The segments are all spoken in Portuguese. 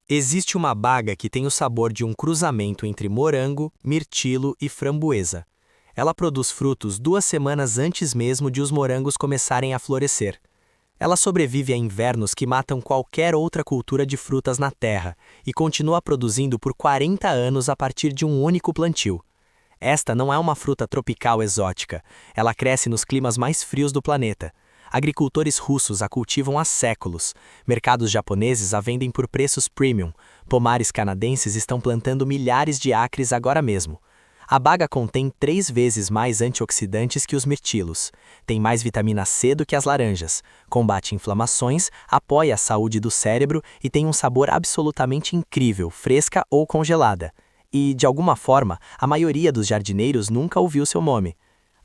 Existe uma baga que tem o sabor de um cruzamento entre morango, mirtilo e framboesa. Ela produz frutos 2 semanas antes mesmo de os morangos começarem a florescer. Ela sobrevive a invernos que matam qualquer outra cultura de frutas na Terra e continua produzindo por 40 anos a partir de um único plantio. Esta não é uma fruta tropical exótica, ela cresce nos climas mais frios do planeta. Agricultores russos a cultivam há séculos, mercados japoneses a vendem por preços premium, pomares canadenses estão plantando milhares de acres agora mesmo. A baga contém 3 vezes mais antioxidantes que os mirtilos, tem mais vitamina C do que as laranjas, combate inflamações, apoia a saúde do cérebro e tem um sabor absolutamente incrível, fresca ou congelada. E, de alguma forma, a maioria dos jardineiros nunca ouviu seu nome.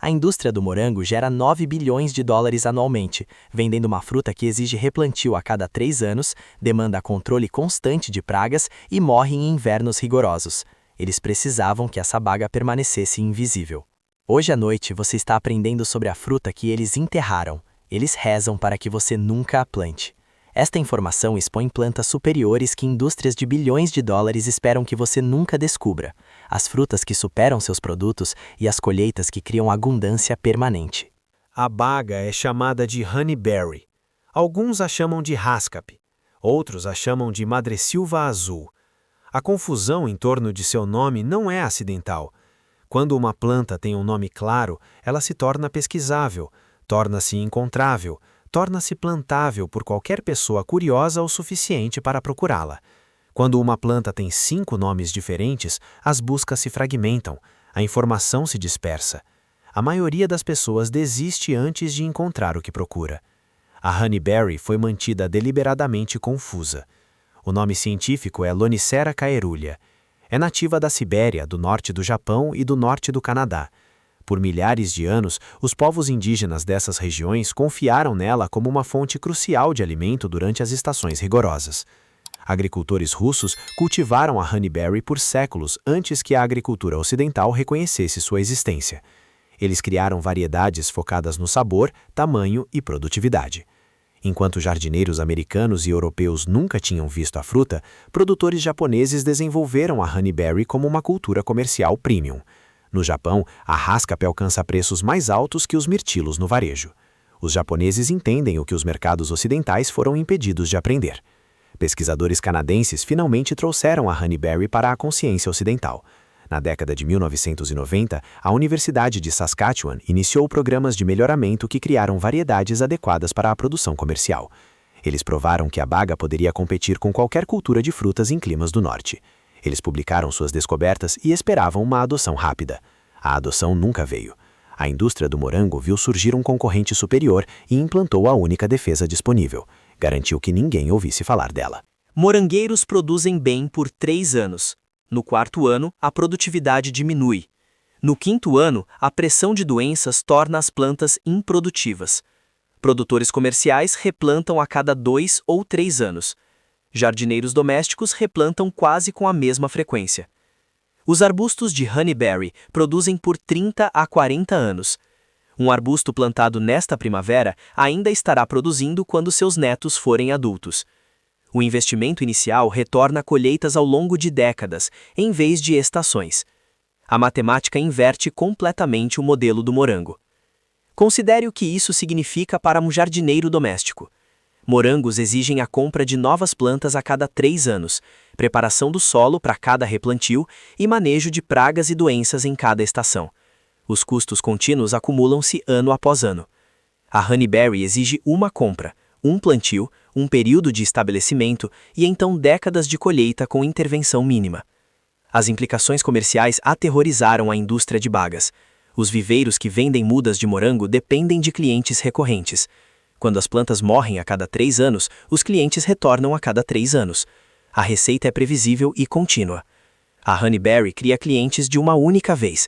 A indústria do morango gera 9 bilhões de dólares anualmente, vendendo uma fruta que exige replantio a cada 3 anos, demanda controle constante de pragas e morre em invernos rigorosos. Eles precisavam que essa baga permanecesse invisível. Hoje à noite você está aprendendo sobre a fruta que eles enterraram. Eles rezam para que você nunca a plante. Esta informação expõe plantas superiores que indústrias de bilhões de dólares esperam que você nunca descubra, as frutas que superam seus produtos e as colheitas que criam abundância permanente. A baga é chamada de honeyberry. Alguns a chamam de hascap, outros a chamam de madressilva azul. A confusão em torno de seu nome não é acidental. Quando uma planta tem um nome claro, ela se torna pesquisável, torna-se encontrável, torna-se plantável por qualquer pessoa curiosa o suficiente para procurá-la. Quando uma planta tem 5 nomes diferentes, as buscas se fragmentam, a informação se dispersa. A maioria das pessoas desiste antes de encontrar o que procura. A honeyberry foi mantida deliberadamente confusa. O nome científico é Lonicera caerulea. É nativa da Sibéria, do norte do Japão e do norte do Canadá. Por milhares de anos, os povos indígenas dessas regiões confiaram nela como uma fonte crucial de alimento durante as estações rigorosas. Agricultores russos cultivaram a honeyberry por séculos antes que a agricultura ocidental reconhecesse sua existência. Eles criaram variedades focadas no sabor, tamanho e produtividade. Enquanto jardineiros americanos e europeus nunca tinham visto a fruta, produtores japoneses desenvolveram a honeyberry como uma cultura comercial premium. No Japão, a hascap alcança preços mais altos que os mirtilos no varejo. Os japoneses entendem o que os mercados ocidentais foram impedidos de aprender. Pesquisadores canadenses finalmente trouxeram a honeyberry para a consciência ocidental. Na década de 1990, a Universidade de Saskatchewan iniciou programas de melhoramento que criaram variedades adequadas para a produção comercial. Eles provaram que a baga poderia competir com qualquer cultura de frutas em climas do norte. Eles publicaram suas descobertas e esperavam uma adoção rápida. A adoção nunca veio. A indústria do morango viu surgir um concorrente superior e implantou a única defesa disponível. Garantiu que ninguém ouvisse falar dela. Morangueiros produzem bem por 3 anos. No 4º ano, a produtividade diminui. No 5º ano, a pressão de doenças torna as plantas improdutivas. Produtores comerciais replantam a cada 2 ou 3 anos. Jardineiros domésticos replantam quase com a mesma frequência. Os arbustos de honeyberry produzem por 30 a 40 anos. Um arbusto plantado nesta primavera ainda estará produzindo quando seus netos forem adultos. O investimento inicial retorna colheitas ao longo de décadas, em vez de estações. A matemática inverte completamente o modelo do morango. Considere o que isso significa para um jardineiro doméstico. Morangos exigem a compra de novas plantas a cada 3 anos, preparação do solo para cada replantio e manejo de pragas e doenças em cada estação. Os custos contínuos acumulam-se ano após ano. A honeyberry exige uma compra, um plantio, um período de estabelecimento e então décadas de colheita com intervenção mínima. As implicações comerciais aterrorizaram a indústria de bagas. Os viveiros que vendem mudas de morango dependem de clientes recorrentes. Quando as plantas morrem a cada 3 anos, os clientes retornam a cada 3 anos. A receita é previsível e contínua. A honeyberry cria clientes de uma única vez.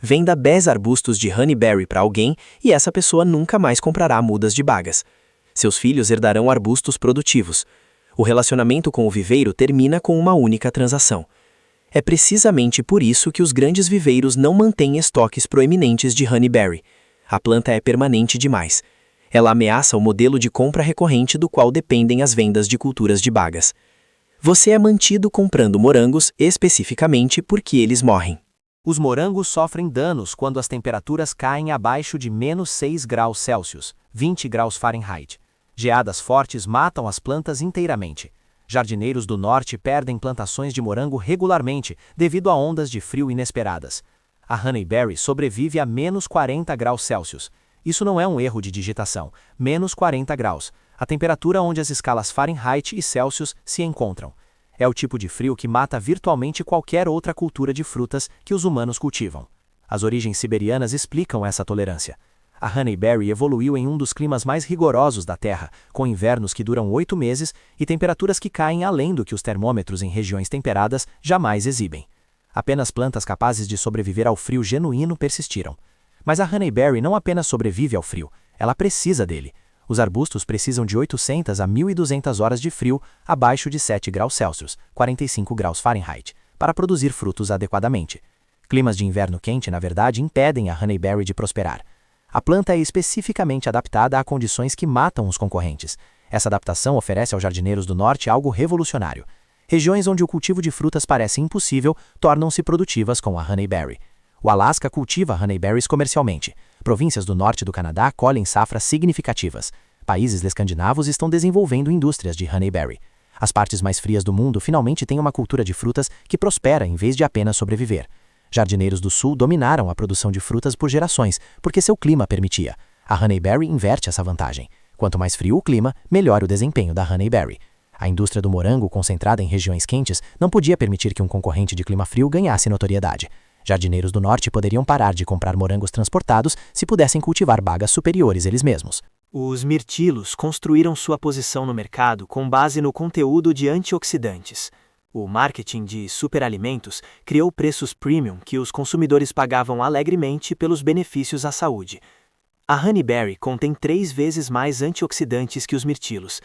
Venda 10 arbustos de honeyberry para alguém e essa pessoa nunca mais comprará mudas de bagas. Seus filhos herdarão arbustos produtivos. O relacionamento com o viveiro termina com uma única transação. É precisamente por isso que os grandes viveiros não mantêm estoques proeminentes de honeyberry. A planta é permanente demais. Ela ameaça o modelo de compra recorrente do qual dependem as vendas de culturas de bagas. Você é mantido comprando morangos especificamente porque eles morrem. Os morangos sofrem danos quando as temperaturas caem abaixo de -6 graus Celsius, 20 graus Fahrenheit. Geadas fortes matam as plantas inteiramente. Jardineiros do norte perdem plantações de morango regularmente devido a ondas de frio inesperadas. A honeyberry sobrevive a -40 graus Celsius. Isso não é um erro de digitação. -40 graus, a temperatura onde as escalas Fahrenheit e Celsius se encontram. É o tipo de frio que mata virtualmente qualquer outra cultura de frutas que os humanos cultivam. As origens siberianas explicam essa tolerância. A honeyberry evoluiu em um dos climas mais rigorosos da Terra, com invernos que duram 8 meses e temperaturas que caem além do que os termômetros em regiões temperadas jamais exibem. Apenas plantas capazes de sobreviver ao frio genuíno persistiram. Mas a honeyberry não apenas sobrevive ao frio, ela precisa dele. Os arbustos precisam de 800 a 1.200 horas de frio abaixo de 7 graus Celsius, 45 graus Fahrenheit, para produzir frutos adequadamente. Climas de inverno quente, na verdade, impedem a honeyberry de prosperar. A planta é especificamente adaptada a condições que matam os concorrentes. Essa adaptação oferece aos jardineiros do norte algo revolucionário. Regiões onde o cultivo de frutas parece impossível tornam-se produtivas com a honeyberry. O Alasca cultiva honeyberries comercialmente. Províncias do norte do Canadá colhem safras significativas. Países escandinavos estão desenvolvendo indústrias de honeyberry. As partes mais frias do mundo finalmente têm uma cultura de frutas que prospera em vez de apenas sobreviver. Jardineiros do sul dominaram a produção de frutas por gerações, porque seu clima permitia. A honeyberry inverte essa vantagem. Quanto mais frio o clima, melhor o desempenho da honeyberry. A indústria do morango, concentrada em regiões quentes, não podia permitir que um concorrente de clima frio ganhasse notoriedade. Jardineiros do norte poderiam parar de comprar morangos transportados se pudessem cultivar bagas superiores eles mesmos. Os mirtilos construíram sua posição no mercado com base no conteúdo de antioxidantes. O marketing de superalimentos criou preços premium que os consumidores pagavam alegremente pelos benefícios à saúde. A honeyberry contém 3 vezes mais antioxidantes que os mirtilos.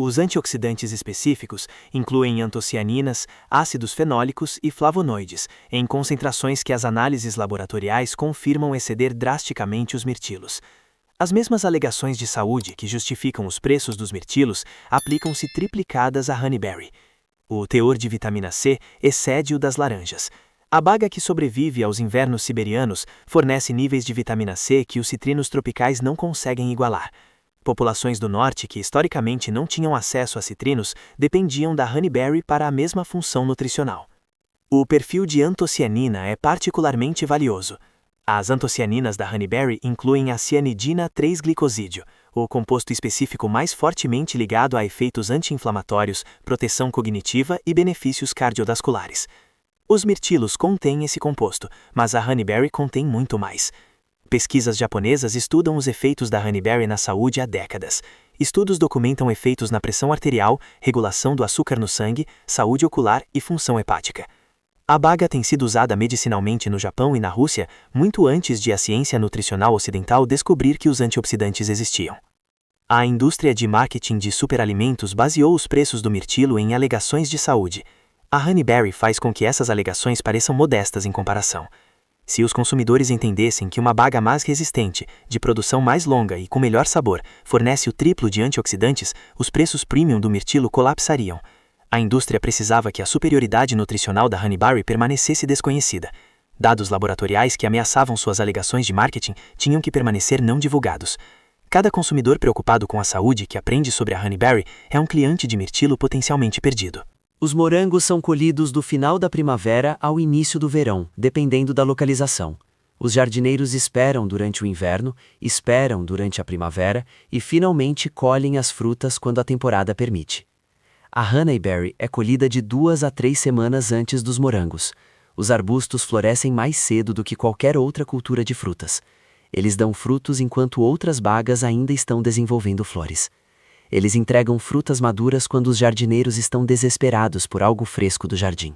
Os antioxidantes específicos incluem antocianinas, ácidos fenólicos e flavonoides, em concentrações que as análises laboratoriais confirmam exceder drasticamente os mirtilos. As mesmas alegações de saúde que justificam os preços dos mirtilos aplicam-se triplicadas à honeyberry. O teor de vitamina C excede o das laranjas. A baga que sobrevive aos invernos siberianos fornece níveis de vitamina C que os citrinos tropicais não conseguem igualar. Populações do norte que historicamente não tinham acesso a citrinos dependiam da honeyberry para a mesma função nutricional. O perfil de antocianina é particularmente valioso. As antocianinas da honeyberry incluem a cianidina 3-glicosídeo, o composto específico mais fortemente ligado a efeitos anti-inflamatórios, proteção cognitiva e benefícios cardiovasculares. Os mirtilos contêm esse composto, mas a honeyberry contém muito mais. Pesquisas japonesas estudam os efeitos da honeyberry na saúde há décadas. Estudos documentam efeitos na pressão arterial, regulação do açúcar no sangue, saúde ocular e função hepática. A baga tem sido usada medicinalmente no Japão e na Rússia muito antes de a ciência nutricional ocidental descobrir que os antioxidantes existiam. A indústria de marketing de superalimentos baseou os preços do mirtilo em alegações de saúde. A honeyberry faz com que essas alegações pareçam modestas em comparação. Se os consumidores entendessem que uma baga mais resistente, de produção mais longa e com melhor sabor, fornece o triplo de antioxidantes, os preços premium do mirtilo colapsariam. A indústria precisava que a superioridade nutricional da honeyberry permanecesse desconhecida. Dados laboratoriais que ameaçavam suas alegações de marketing tinham que permanecer não divulgados. Cada consumidor preocupado com a saúde que aprende sobre a honeyberry é um cliente de mirtilo potencialmente perdido. Os morangos são colhidos do final da primavera ao início do verão, dependendo da localização. Os jardineiros esperam durante o inverno, esperam durante a primavera e finalmente colhem as frutas quando a temporada permite. A honeyberry é colhida de 2 a 3 semanas antes dos morangos. Os arbustos florescem mais cedo do que qualquer outra cultura de frutas. Eles dão frutos enquanto outras bagas ainda estão desenvolvendo flores. Eles entregam frutas maduras quando os jardineiros estão desesperados por algo fresco do jardim.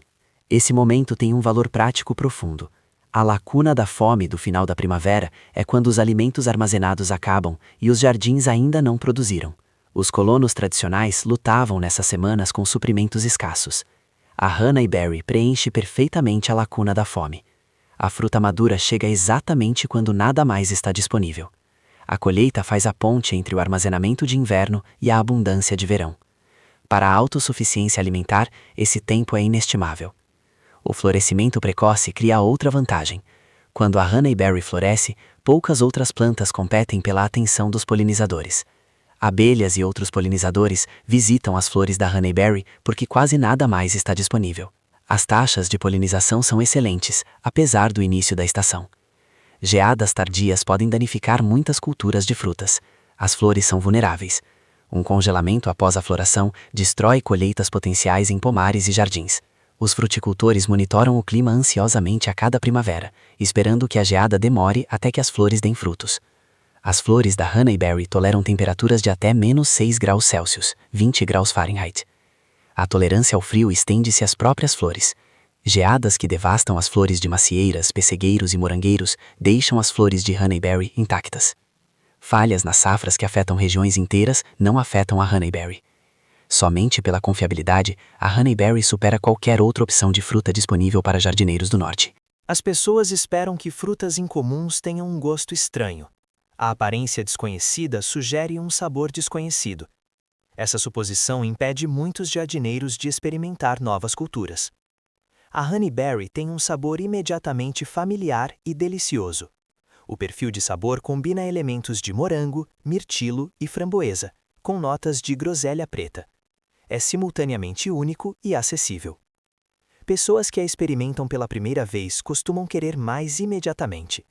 Esse momento tem um valor prático profundo. A lacuna da fome do final da primavera é quando os alimentos armazenados acabam e os jardins ainda não produziram. Os colonos tradicionais lutavam nessas semanas com suprimentos escassos. A honeyberry preenche perfeitamente a lacuna da fome. A fruta madura chega exatamente quando nada mais está disponível. A colheita faz a ponte entre o armazenamento de inverno e a abundância de verão. para a autossuficiência alimentar, esse tempo é inestimável. O florescimento precoce cria outra vantagem. Quando a honeyberry floresce, poucas outras plantas competem pela atenção dos polinizadores. Abelhas e outros polinizadores visitam as flores da honeyberry porque quase nada mais está disponível. As taxas de polinização são excelentes, apesar do início da estação. Geadas tardias podem danificar muitas culturas de frutas. As flores são vulneráveis. Um congelamento após a floração destrói colheitas potenciais em pomares e jardins. Os fruticultores monitoram o clima ansiosamente a cada primavera, esperando que a geada demore até que as flores deem frutos. As flores da honeyberry toleram temperaturas de até -6 graus Celsius, 20 graus Fahrenheit. A tolerância ao frio estende-se às próprias flores. Geadas que devastam as flores de macieiras, pessegueiros e morangueiros deixam as flores de honeyberry intactas. Falhas nas safras que afetam regiões inteiras não afetam a honeyberry. Somente pela confiabilidade, a honeyberry supera qualquer outra opção de fruta disponível para jardineiros do norte. As pessoas esperam que frutas incomuns tenham um gosto estranho. A aparência desconhecida sugere um sabor desconhecido. Essa suposição impede muitos jardineiros de experimentar novas culturas. A honeyberry tem um sabor imediatamente familiar e delicioso. O perfil de sabor combina elementos de morango, mirtilo e framboesa, com notas de groselha preta. É simultaneamente único e acessível. Pessoas que a experimentam pela primeira vez costumam querer mais imediatamente.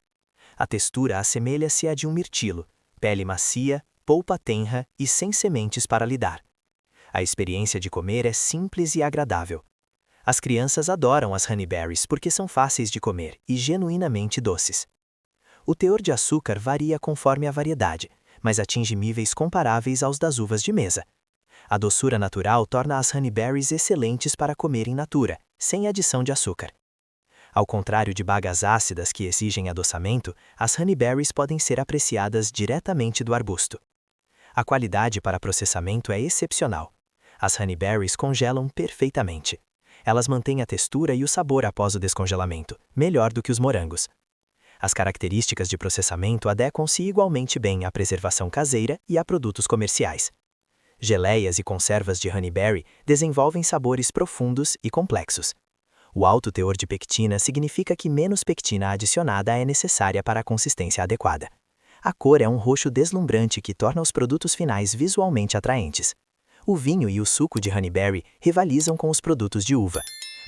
A textura assemelha-se à de um mirtilo, pele macia, polpa tenra e sem sementes para lidar. A experiência de comer é simples e agradável. As crianças adoram as honeyberries porque são fáceis de comer e genuinamente doces. O teor de açúcar varia conforme a variedade, mas atinge níveis comparáveis aos das uvas de mesa. A doçura natural torna as honeyberries excelentes para comer in natura, sem adição de açúcar. Ao contrário de bagas ácidas que exigem adoçamento, as honeyberries podem ser apreciadas diretamente do arbusto. A qualidade para processamento é excepcional. As honeyberries congelam perfeitamente. Elas mantêm a textura e o sabor após o descongelamento, melhor do que os morangos. As características de processamento adequam-se igualmente bem à preservação caseira e a produtos comerciais. Geleias e conservas de honeyberry desenvolvem sabores profundos e complexos. O alto teor de pectina significa que menos pectina adicionada é necessária para a consistência adequada. A cor é um roxo deslumbrante que torna os produtos finais visualmente atraentes. O vinho e o suco de honeyberry rivalizam com os produtos de uva.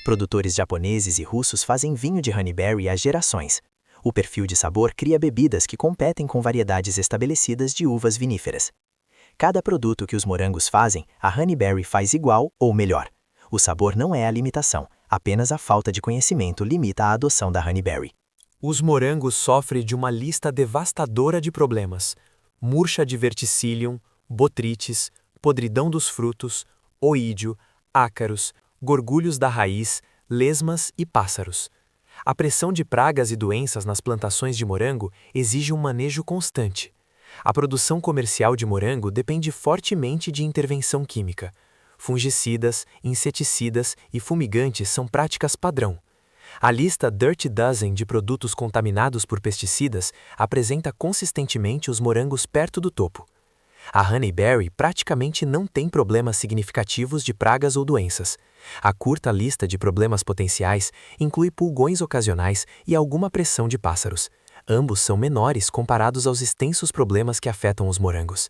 Produtores japoneses e russos fazem vinho de honeyberry há gerações. O perfil de sabor cria bebidas que competem com variedades estabelecidas de uvas viníferas. Cada produto que os morangos fazem, a honeyberry faz igual ou melhor. O sabor não é a limitação, apenas a falta de conhecimento limita a adoção da honeyberry. Os morangos sofrem de uma lista devastadora de problemas: murcha de verticillium, botrites, podridão dos frutos, oídio, ácaros, gorgulhos da raiz, lesmas e pássaros. A pressão de pragas e doenças nas plantações de morango exige um manejo constante. A produção comercial de morango depende fortemente de intervenção química. Fungicidas, inseticidas e fumigantes são práticas padrão. A lista Dirty Dozen de produtos contaminados por pesticidas apresenta consistentemente os morangos perto do topo. A honeyberry praticamente não tem problemas significativos de pragas ou doenças. A curta lista de problemas potenciais inclui pulgões ocasionais e alguma pressão de pássaros. Ambos são menores comparados aos extensos problemas que afetam os morangos.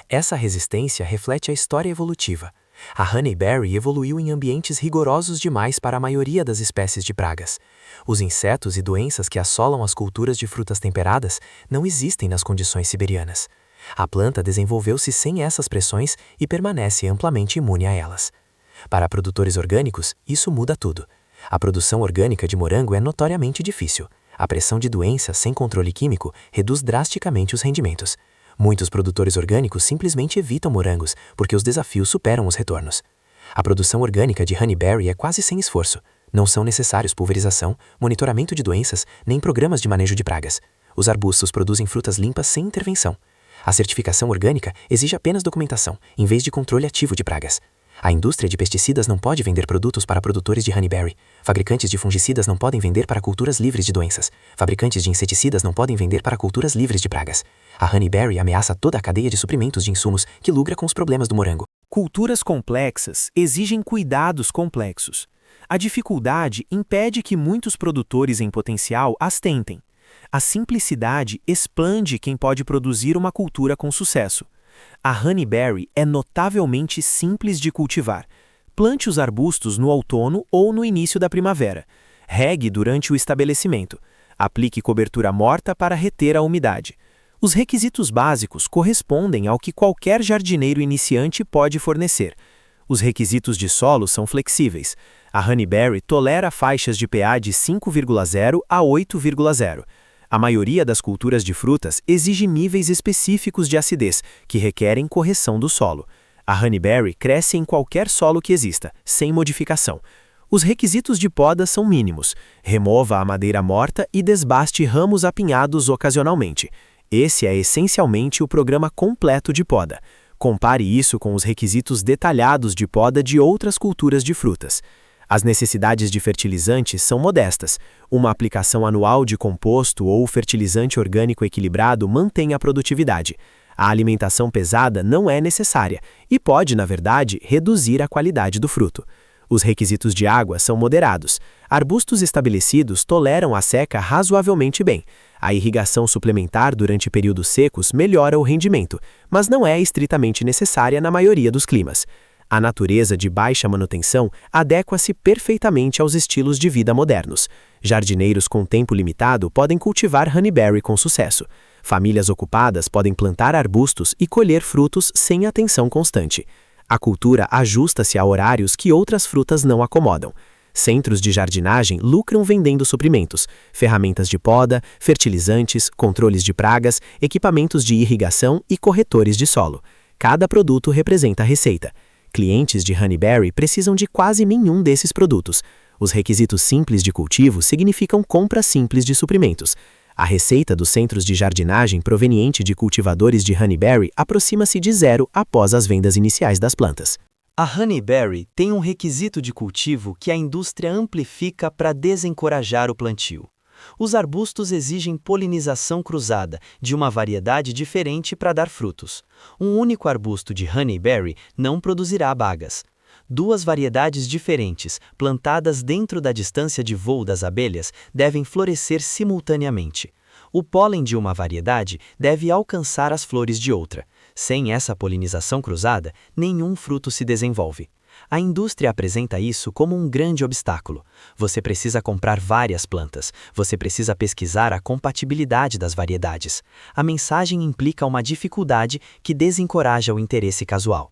Essa resistência reflete a história evolutiva. A honeyberry evoluiu em ambientes rigorosos demais para a maioria das espécies de pragas. Os insetos e doenças que assolam as culturas de frutas temperadas não existem nas condições siberianas. A planta desenvolveu-se sem essas pressões e permanece amplamente imune a elas. Para produtores orgânicos, isso muda tudo. A produção orgânica de morango é notoriamente difícil. A pressão de doenças sem controle químico reduz drasticamente os rendimentos. Muitos produtores orgânicos simplesmente evitam morangos porque os desafios superam os retornos. A produção orgânica de honeyberry é quase sem esforço. Não são necessários pulverização, monitoramento de doenças, nem programas de manejo de pragas. Os arbustos produzem frutas limpas sem intervenção. A certificação orgânica exige apenas documentação, em vez de controle ativo de pragas. A indústria de pesticidas não pode vender produtos para produtores de honeyberry. Fabricantes de fungicidas não podem vender para culturas livres de doenças. Fabricantes de inseticidas não podem vender para culturas livres de pragas. A honeyberry ameaça toda a cadeia de suprimentos de insumos que lucra com os problemas do morango. Culturas complexas exigem cuidados complexos. A dificuldade impede que muitos produtores em potencial as tentem. A simplicidade expande quem pode produzir uma cultura com sucesso. A honeyberry é notavelmente simples de cultivar. Plante os arbustos no outono ou no início da primavera. Regue durante o estabelecimento. Aplique cobertura morta para reter a umidade. Os requisitos básicos correspondem ao que qualquer jardineiro iniciante pode fornecer. Os requisitos de solo são flexíveis. A honeyberry tolera faixas de pH de 5,0 a 8,0. A maioria das culturas de frutas exige níveis específicos de acidez, que requerem correção do solo. A honeyberry cresce em qualquer solo que exista, sem modificação. Os requisitos de poda são mínimos. Remova a madeira morta e desbaste ramos apinhados ocasionalmente. Esse é essencialmente o programa completo de poda. Compare isso com os requisitos detalhados de poda de outras culturas de frutas. As necessidades de fertilizantes são modestas. Uma aplicação anual de composto ou fertilizante orgânico equilibrado mantém a produtividade. A alimentação pesada não é necessária e pode, na verdade, reduzir a qualidade do fruto. Os requisitos de água são moderados. Arbustos estabelecidos toleram a seca razoavelmente bem. A irrigação suplementar durante períodos secos melhora o rendimento, mas não é estritamente necessária na maioria dos climas. A natureza de baixa manutenção adequa-se perfeitamente aos estilos de vida modernos. Jardineiros com tempo limitado podem cultivar honeyberry com sucesso. Famílias ocupadas podem plantar arbustos e colher frutos sem atenção constante. A cultura ajusta-se a horários que outras frutas não acomodam. Centros de jardinagem lucram vendendo suprimentos, ferramentas de poda, fertilizantes, controles de pragas, equipamentos de irrigação e corretores de solo. Cada produto representa a receita. Clientes de honeyberry precisam de quase nenhum desses produtos. Os requisitos simples de cultivo significam compra simples de suprimentos. A receita dos centros de jardinagem proveniente de cultivadores de honeyberry aproxima-se de zero após as vendas iniciais das plantas. A honeyberry tem um requisito de cultivo que a indústria amplifica para desencorajar o plantio. Os arbustos exigem polinização cruzada de uma variedade diferente para dar frutos. Um único arbusto de honeyberry não produzirá bagas. Duas variedades diferentes, plantadas dentro da distância de voo das abelhas, devem florescer simultaneamente. O pólen de uma variedade deve alcançar as flores de outra. Sem essa polinização cruzada, nenhum fruto se desenvolve. A indústria apresenta isso como um grande obstáculo. Você precisa comprar várias plantas, você precisa pesquisar a compatibilidade das variedades. A mensagem implica uma dificuldade que desencoraja o interesse casual.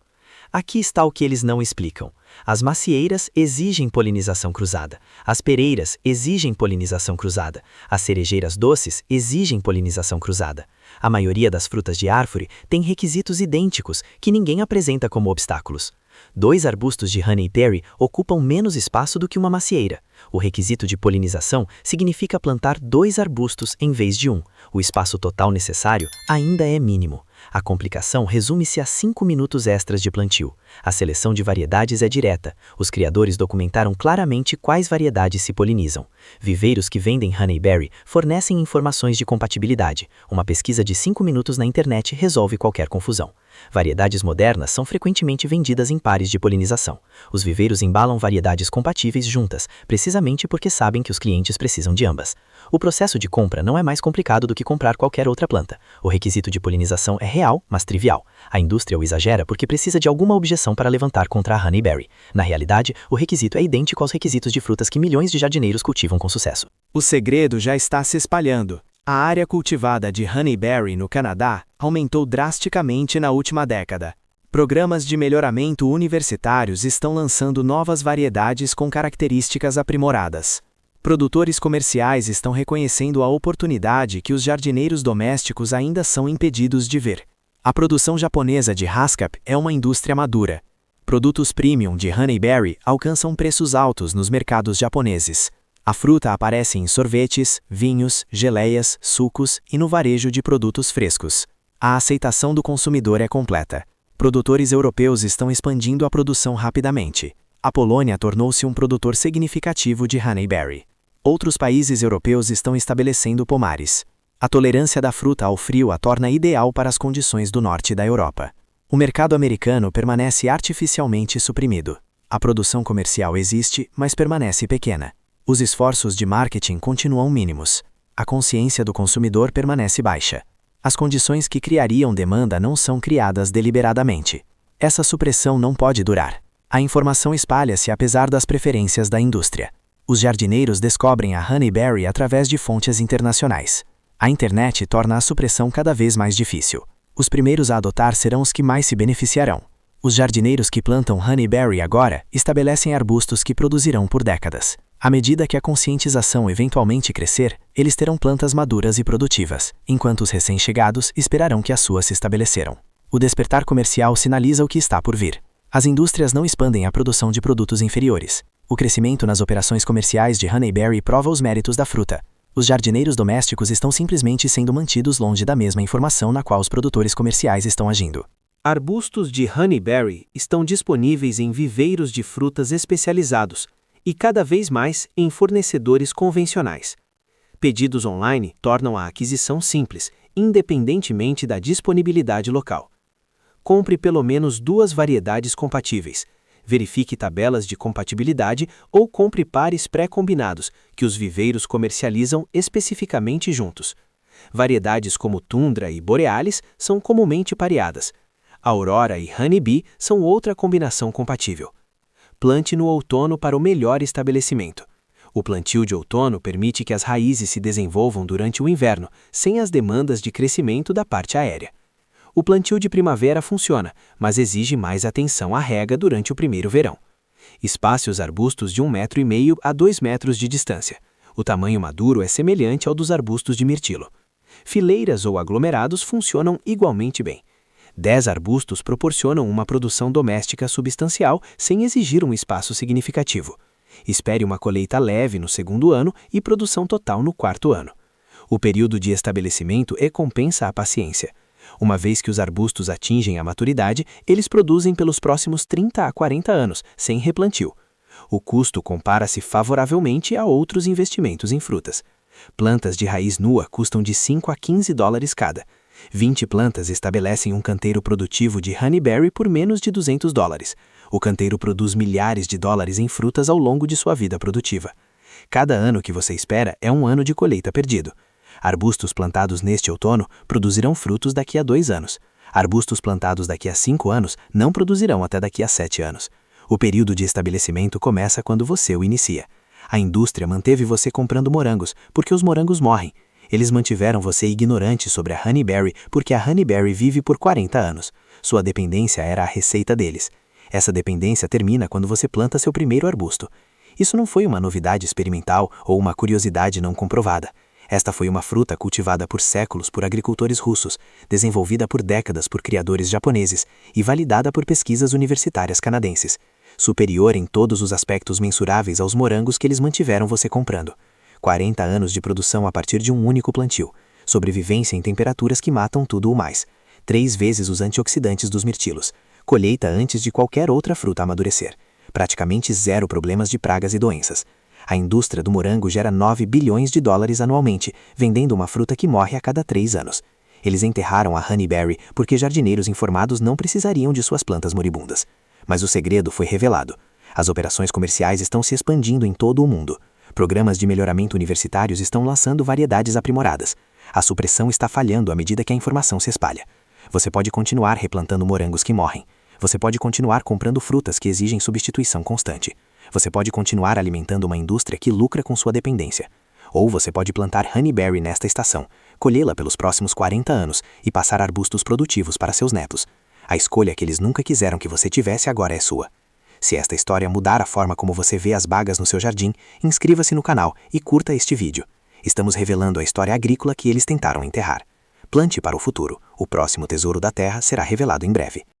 Aqui está o que eles não explicam. As macieiras exigem polinização cruzada. As pereiras exigem polinização cruzada. As cerejeiras doces exigem polinização cruzada. A maioria das frutas de árvore tem requisitos idênticos que ninguém apresenta como obstáculos. 2 arbustos de honeyberry ocupam menos espaço do que uma macieira. O requisito de polinização significa plantar 2 arbustos em vez de 1. O espaço total necessário ainda é mínimo. A complicação resume-se a 5 minutos extras de plantio. A seleção de variedades é direta. Os criadores documentaram claramente quais variedades se polinizam. Viveiros que vendem honeyberry fornecem informações de compatibilidade. Uma pesquisa de 5 minutos na internet resolve qualquer confusão. Variedades modernas são frequentemente vendidas em pares de polinização. Os viveiros embalam variedades compatíveis juntas, precisamente porque sabem que os clientes precisam de ambas. O processo de compra não é mais complicado do que comprar qualquer outra planta. O requisito de polinização é real, mas trivial. A indústria o exagera porque precisa de alguma objeção para levantar contra a honeyberry. Na realidade, o requisito é idêntico aos requisitos de frutas que milhões de jardineiros cultivam com sucesso. O segredo já está se espalhando. A área cultivada de honeyberry no Canadá aumentou drasticamente na última década. Programas de melhoramento universitários estão lançando novas variedades com características aprimoradas. Produtores comerciais estão reconhecendo a oportunidade que os jardineiros domésticos ainda são impedidos de ver. A produção japonesa de Haskap é uma indústria madura. Produtos premium de honeyberry alcançam preços altos nos mercados japoneses. A fruta aparece em sorvetes, vinhos, geleias, sucos e no varejo de produtos frescos. A aceitação do consumidor é completa. Produtores europeus estão expandindo a produção rapidamente. A Polônia tornou-se um produtor significativo de honeyberry. Outros países europeus estão estabelecendo pomares. A tolerância da fruta ao frio a torna ideal para as condições do norte da Europa. O mercado americano permanece artificialmente suprimido. A produção comercial existe, mas permanece pequena. Os esforços de marketing continuam mínimos. A consciência do consumidor permanece baixa. As condições que criariam demanda não são criadas deliberadamente. Essa supressão não pode durar. A informação espalha-se apesar das preferências da indústria. Os jardineiros descobrem a Honeyberry através de fontes internacionais. A internet torna a supressão cada vez mais difícil. Os primeiros a adotar serão os que mais se beneficiarão. Os jardineiros que plantam Honeyberry agora estabelecem arbustos que produzirão por décadas. À medida que a conscientização eventualmente crescer, eles terão plantas maduras e produtivas, enquanto os recém-chegados esperarão que as suas se estabeleceram. O despertar comercial sinaliza o que está por vir. As indústrias não expandem a produção de produtos inferiores. O crescimento nas operações comerciais de Honeyberry prova os méritos da fruta. Os jardineiros domésticos estão simplesmente sendo mantidos longe da mesma informação na qual os produtores comerciais estão agindo. Arbustos de Honeyberry estão disponíveis em viveiros de frutas especializados e cada vez mais em fornecedores convencionais. Pedidos online tornam a aquisição simples, independentemente da disponibilidade local. Compre pelo menos 2 variedades compatíveis. Verifique tabelas de compatibilidade ou compre pares pré-combinados que os viveiros comercializam especificamente juntos. Variedades como Tundra e Borealis são comumente pareadas. Aurora e Honeybee são outra combinação compatível. Plante no outono para o melhor estabelecimento. O plantio de outono permite que as raízes se desenvolvam durante o inverno, sem as demandas de crescimento da parte aérea. O plantio de primavera funciona, mas exige mais atenção à rega durante o primeiro verão. Espace os arbustos de 1,5 m a 2 metros de distância. O tamanho maduro é semelhante ao dos arbustos de mirtilo. Fileiras ou aglomerados funcionam igualmente bem. 10 arbustos proporcionam uma produção doméstica substancial sem exigir um espaço significativo. Espere uma colheita leve no segundo ano e produção total no quarto ano. O período de estabelecimento recompensa a paciência. Uma vez que os arbustos atingem a maturidade, eles produzem pelos próximos 30 a 40 anos, sem replantio. O custo compara-se favoravelmente a outros investimentos em frutas. Plantas de raiz nua custam de 5 a 15 dólares cada. 20 plantas estabelecem um canteiro produtivo de Honeyberry por menos de 200 dólares. O canteiro produz milhares de dólares em frutas ao longo de sua vida produtiva. Cada ano que você espera é um ano de colheita perdido. Arbustos plantados neste outono produzirão frutos daqui a 2 anos. Arbustos plantados daqui a 5 anos não produzirão até daqui a 7 anos. O período de estabelecimento começa quando você o inicia. A indústria manteve você comprando morangos, porque os morangos morrem. Eles mantiveram você ignorante sobre a Honeyberry, porque a Honeyberry vive por 40 anos. Sua dependência era a receita deles. Essa dependência termina quando você planta seu primeiro arbusto. Isso não foi uma novidade experimental ou uma curiosidade não comprovada. Esta foi uma fruta cultivada por séculos por agricultores russos, desenvolvida por décadas por criadores japoneses e validada por pesquisas universitárias canadenses. Superior em todos os aspectos mensuráveis aos morangos que eles mantiveram você comprando. 40 anos de produção a partir de um único plantio. Sobrevivência em temperaturas que matam tudo o mais. 3 vezes os antioxidantes dos mirtilos. Colheita antes de qualquer outra fruta amadurecer. Praticamente 0 problemas de pragas e doenças. A indústria do morango gera 9 bilhões de dólares anualmente, vendendo uma fruta que morre a cada 3 anos. Eles enterraram a Honeyberry porque jardineiros informados não precisariam de suas plantas moribundas. Mas o segredo foi revelado. As operações comerciais estão se expandindo em todo o mundo. Programas de melhoramento universitários estão lançando variedades aprimoradas. A supressão está falhando à medida que a informação se espalha. Você pode continuar replantando morangos que morrem. Você pode continuar comprando frutas que exigem substituição constante. Você pode continuar alimentando uma indústria que lucra com sua dependência. Ou você pode plantar Honeyberry nesta estação, colhê-la pelos próximos 40 anos e passar arbustos produtivos para seus netos. A escolha que eles nunca quiseram que você tivesse agora é sua. Se esta história mudar a forma como você vê as bagas no seu jardim, inscreva-se no canal e curta este vídeo. Estamos revelando a história agrícola que eles tentaram enterrar. Plante para o futuro. O próximo tesouro da terra será revelado em breve.